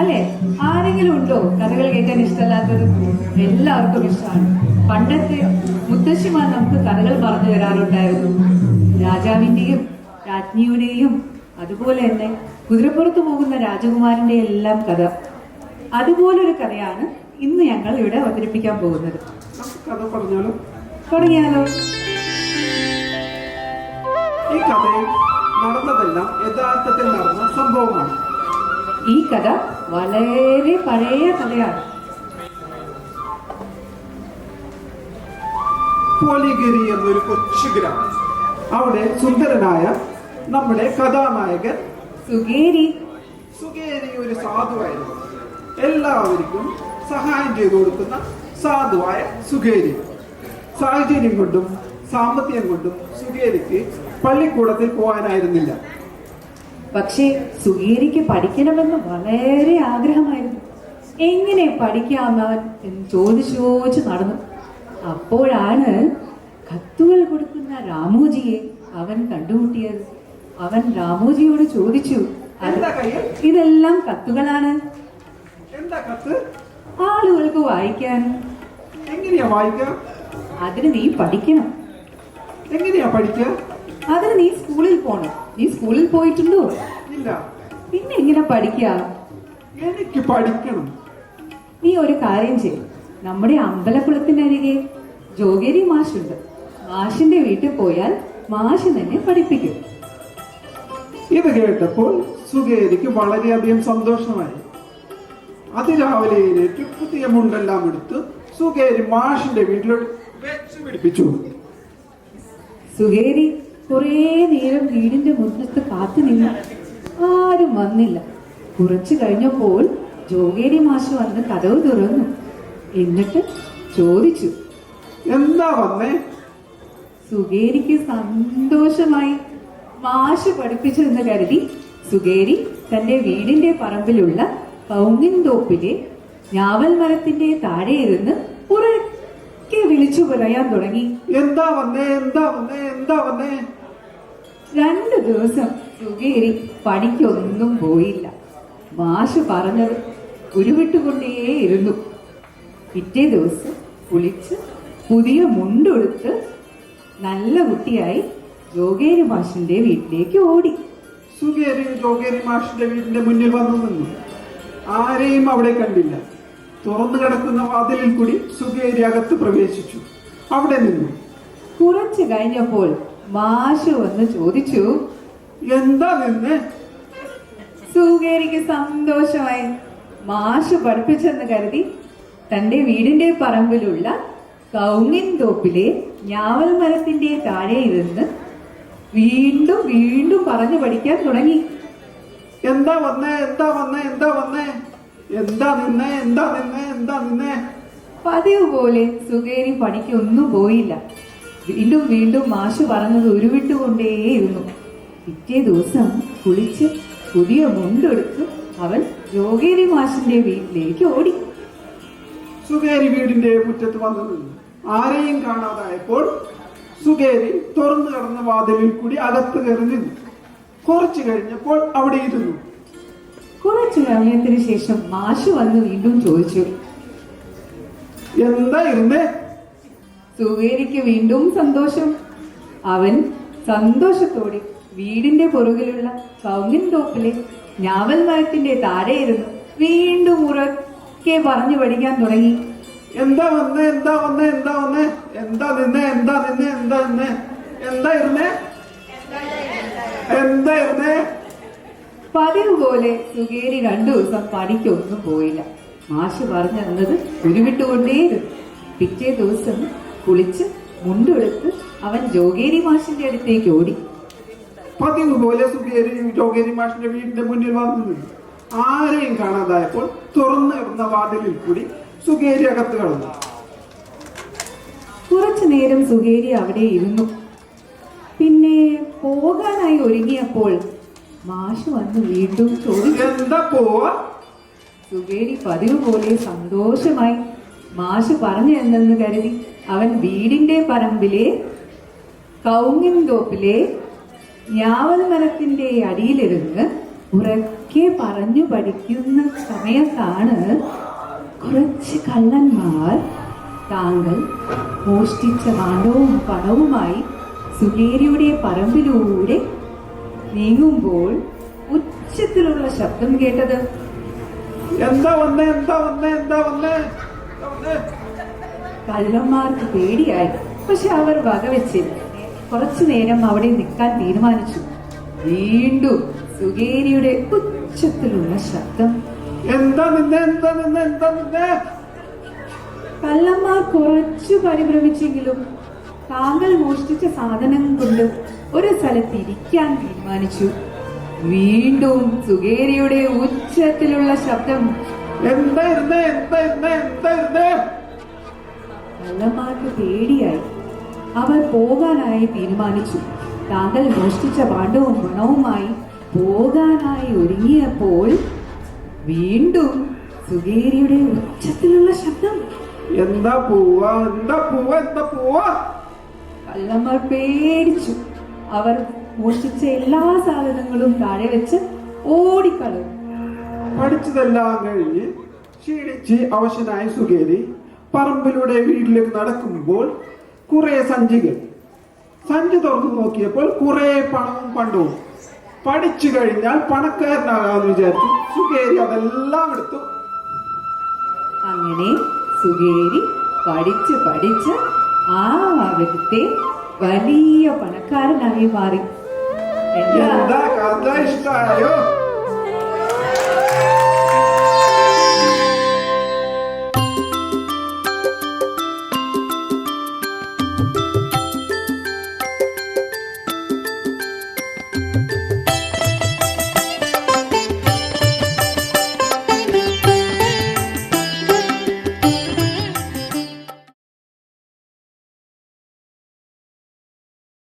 അല്ലെ? ആരെങ്കിലും ഉണ്ടോ കഥകൾ കേൾക്കാൻ ഇഷ്ടമല്ലാത്തത്? എല്ലാവർക്കും ഇഷ്ടമാണ്. പണ്ടത്തെ മുത്തശ്ശിമാർ നമുക്ക് കഥകൾ പറഞ്ഞു തരാറുണ്ടായിരുന്നു. രാജാവിന്റെയും രാജ്ഞിയുടെയും അതുപോലെ തന്നെ കുതിരപ്പുറത്ത് പോകുന്ന രാജകുമാരന്റെ എല്ലാം കഥ. അതുപോലൊരു കഥയാണ് ഇന്ന് ഞങ്ങൾ ഇവിടെ അവതരിപ്പിക്കാൻ പോകുന്നത്. കഥ പറഞ്ഞാലോ? തുടങ്ങിയാലോ? ഈ കഥയിൽ നടന്നതെല്ലാം യഥാർത്ഥത്തിൽ നടന്ന സംഭവമാണ്. ഈ കഥ വളരെ പഴയ കഥയാണ്. പോലിഗിരി എന്നൊരു കൊച്ചു ഗ്രാമം. അവിടെ സുന്ദരനായ നമ്മുടെ കഥാനായകൻ സുഗേരി ഒരു സാധുവായിരുന്നു. എല്ലാവർക്കും സഹായം ചെയ്തു കൊടുക്കുന്ന സാധുവായ സുഗേരി. സാഹചര്യം കൊണ്ടും സാമ്പത്തികം കൊണ്ടും സുഗേരിക്ക് പള്ളിക്കൂടത്തിൽ പോകാനായിരുന്നില്ല. പക്ഷേ സുഗേരിക്ക് പഠിക്കണമെന്ന് വളരെ ആഗ്രഹമായിരുന്നു. എങ്ങനെ പഠിക്കാമെന്നവൻ എന്ന് ചോദിച്ചു നടന്നു. അപ്പോഴാണ് കത്തുകൾ കൊടുക്കുന്ന രാമോജിയെ അവൻ കണ്ടുമുട്ടിയത്. അവൻ രാമോജിയോട് ചോദിച്ചു, ഇതെല്ലാം കത്തുകളാണ്. എന്താ കത്ത്? ആളുകൾക്ക് വായിക്കാൻ. എങ്ങനെയാ വായിക്കാം? അതിന് നീ പഠിക്കണം. എങ്ങനെയാ പഠിക്കുക? അതിന് നീ സ്കൂളിൽ പോണം. നീ സ്കൂളിൽ പോയിട്ടുണ്ടോ? ഇല്ല. പിന്നെ എങ്ങനെ പഠിക്കുക? എനിക്ക് പഠിക്കണം. നീ ഒരു കാര്യം ചെയ്യും. നമ്മുടെ അമ്പലക്കുളത്തിനരികെ ജോഗേരി മാഷുണ്ട്. മാഷിന്റെ വീട്ടിൽ പോയാൽ മാഷ് തന്നെ പഠിപ്പിക്കും. ഇത് കേട്ടപ്പോൾ സുഗേരിക്ക് വളരെയധികം സന്തോഷമായി. അതിരാവിലെ എഴുന്നേറ്റ് പുതിയ മുണ്ടെല്ലാം എടുത്ത് സുഗേരി മാഷിന്റെ വീട്ടിലോട്ട് വെച്ച് പിടിപ്പിച്ചു. സുഗേരി കുറേ നേരം വീടിന്റെ മുറ്റത്ത് കാത്തു നിന്നു. ആരും വന്നില്ല. കുറച്ചു കഴിഞ്ഞപ്പോൾ ജോഗേരി മാഷ് വന്ന് കതവ് തുറന്നു. എന്നിട്ട് ചോദിച്ചു, എന്താ വന്നേ? സുഗേരിക്ക് സന്തോഷമായി. മാഷ് പഠിപ്പിച്ചെന്ന് കരുതി സുഗേരി തന്റെ വീടിന്റെ പറമ്പിലുള്ള കൗങ്ങിൻ തോപ്പിലെ ഞാവൽ മരത്തിന്റെ താഴെ ഇരുന്ന് ഉറക്കെ വിളിച്ചു പറയാൻ തുടങ്ങി. എന്താ വന്നേ? എന്താ വന്നേ? എന്താ വന്നേ? 2 ദിവസം സുഗേരി പണിക്കൊന്നും പോയില്ല. മാഷ് പറഞ്ഞത് ഉരുവിട്ടുകൊണ്ടേയിരുന്നു. പിറ്റേ ദിവസം കുളിച്ച് പുതിയ മുണ്ടെടുത്ത് നല്ല കുട്ടിയായി ജോഗേരി മാഷിന്റെ വീട്ടിലേക്ക് ഓടി. സുഗേരി ജോഗേരി മാഷിന്റെ വീടിന്റെ മുന്നിൽ വന്നു നിന്നു. ആരെയും അവിടെ കണ്ടില്ല. തുറന്നു കിടക്കുന്ന വാതിലിൽ കൂടി സുഗേരി അകത്ത് പ്രവേശിച്ചു. അവിടെ നിന്നു. കുറച്ചു കഴിഞ്ഞപ്പോൾ മാഷ് വന്ന് ചോദിച്ചു, എന്താ നിന്ന്? സുഗേരിക്ക് സന്തോഷമായി. മാഷ് പഠിപ്പിച്ചെന്ന് കരുതി തന്റെ വീടിന്റെ പറമ്പിലുള്ള കൗങ്ങിൻ തോപ്പിലെ ഞാവൽ മരത്തിന്റെ താഴെ ഇരുന്ന് വീണ്ടും വീണ്ടും പറഞ്ഞു പഠിക്കാൻ തുടങ്ങി. എന്താ വന്നേ? എന്താ വന്നേ? എന്താ വന്നേ? എന്താ നിന്നേ? എന്താ നിന്നേ? എന്താ നിന്നേ? പതിവ് പോലെ സുഗേരി പണിക്കൊന്നും പോയില്ല. വീണ്ടും വീണ്ടും മാഷ് പറഞ്ഞത് ഉരുവിട്ടുകൊണ്ടേയിരുന്നു. പിറ്റേ ദിവസം കുളിച്ച് പുതിയ മുണ്ടെടുത്ത് അവൻ ജോഗേരി മാഷിന്റെ വീട്ടിലേക്ക് ഓടി. സുഗേരി വീടിന്റെ മുറ്റത്ത് വന്നു നിന്നു. ആരെയും കാണാതായപ്പോൾ സുഗേരി തുറന്നു കിടന്ന വാതിലിൽ കൂടി അകത്ത് കയറി നിന്നു. കുറച്ചു കഴിഞ്ഞപ്പോൾ അവിടെ ഇരുന്നു. കുറച്ചു സമയത്തിന് ശേഷം മാഷ് വന്ന് വീണ്ടും ചോദിച്ചു, എന്താ ഇരുന്നേ? സുഗേരിക്ക് വീണ്ടും സന്തോഷം. അവൻ സന്തോഷത്തോടെ വീടിന്റെ പുറകിലുള്ള കൗങ്ങിൻ തോപ്പിലെ ഞാവൽ മരത്തിന്റെ താഴെ ഇരുന്ന് വീണ്ടും ഉറക്കെ പറഞ്ഞു പഠിക്കാൻ തുടങ്ങി. എന്താ വന്നേ? എന്താ വന്നേ? എന്താ വന്നേ? എന്താ നിന്നേ? എന്താ നിന്നേ? എന്താ നിന്നേ? എന്താ ഇരുന്നേ? എന്താ ഇരുന്നേ? പതിവ് പോലെ സുഗേരി 2 ദിവസം പണിക്കൊന്നും പോയില്ല. മാഷ് പറഞ്ഞു തന്നത് ഉരുവിട്ടുകൊണ്ടേയിരുന്നു. പിറ്റേ ദിവസം കുളിച്ച് മുണ്ടെടുത്ത് അവൻ ജോഗേരി മാഷിന്റെ അടുത്തേക്ക് ഓടി. പതിവ് പോലെ സുഗേരി ജോഗേരി മാഷിന്റെ വീടിന്റെ മുന്നിൽ വന്നു നിന്നു. ആരെയും കാണാതായപ്പോൾ തുറന്നു കിടന്ന വാതിലിൽ കൂടി സുഗേരി അകത്ത് കടന്നു. കുറച്ചു നേരം സുഗേരി അവിടെ ഇരുന്നു. പിന്നെ പോകാനായി ഒരുങ്ങിയപ്പോൾ മാഷ് വന്ന് വീണ്ടും ചോദിച്ചു, എന്താ പോവാ? സുഗേരി പതിവ് പോലെ സന്തോഷമായി. മാഷ് പറഞ്ഞു എന്നെന്ന് കരുതി അവൻ വീടിന്റെ പറമ്പിലെ കൗങ്ങിൻ തോപ്പിലെ ഞാവൽ മരത്തിന്റെ അടിയിലിരുന്ന് ഉറക്കെ പറഞ്ഞു പഠിക്കുന്ന സമയം സമയത്താണ് കുറച്ച് കള്ളന്മാർ താങ്കൾ മോഷ്ടിച്ച കാണ്ടവും പണവുമായി സുഗേരിയുടെ പറമ്പിലൂടെ നീങ്ങുമ്പോൾ ഉച്ചത്തിലുള്ള ശബ്ദം കേട്ടത്. എന്താ വന്നേ എന്താ വന്നേ എന്താ വന്നേ? കള്ളന്മാർക്ക് പേടിയായി. പക്ഷെ അവർ വകവെച്ചില്ല. കുറച്ചു നേരം അവിടെ നിൽക്കാൻ തീരുമാനിച്ചു. വീണ്ടും സുഗേരിയുടെ ഉച്ചത്തിലുള്ള ശബ്ദം. എന്താ നിന്നെ എന്താ നിന്നെ എന്താ നിന്നെ? കള്ളന്മാർ കുറച്ചു പരിഭ്രമിച്ചെങ്കിലും താങ്കൾ മോഷ്ടിച്ച സാധനം കൊണ്ട് ഒരു സ്ഥലത്ത് ഇരിക്കാൻ തീരുമാനിച്ചു. വീണ്ടും സുഗേരിയുടെ ഉച്ചത്തിലുള്ള ശബ്ദം. എന്താ ഇരുന്നേ എന്താ ഇരുന്നേ എന്താ ഇരുന്നേ? കള്ളന്മാർക്ക് പേടിയായി. അവർ പോകാനായി തീരുമാനിച്ചു. താങ്കൾ മോഷ്ടിച്ച പാണ്ഡവും പണവുമായി പോകാനായി ഒരുങ്ങിയപ്പോൾ വീണ്ടും സുഗേരിയുടെ ഉച്ചത്തിലുള്ള ശബ്ദം. എന്താ പോവാ എന്താ പോവാ എന്താ പോവാ? കള്ളന്മാർ പേടിച്ചു. അവർ മോഷ്ടിച്ച എല്ലാ സാധനങ്ങളും താഴെ വെച്ച് ഓടിക്കളഞ്ഞു. പഠിച്ചതെല്ലാം കഴിഞ്ഞ് ക്ഷീണിച്ച് അവശനായ സുഗേരി പറമ്പിലൂടെ വീട്ടിലേക്ക് നടക്കുമ്പോൾ കുറെ സഞ്ചി തുറന്നു നോക്കിയപ്പോൾ കുറെ പണവും പണ്ടവും. പഠിച്ചു കഴിഞ്ഞാൽ പണക്കാരനാകാമെന്ന് വിചാരിച്ചു സുഗേരി അതെല്ലാം എടുത്തു. അങ്ങനെ സുഗേരി പഠിച്ച് ആ വ്യക്തി വലിയ പണക്കാരനായി മാറി. എന്താ കഥ ഇഷ്ടായോ?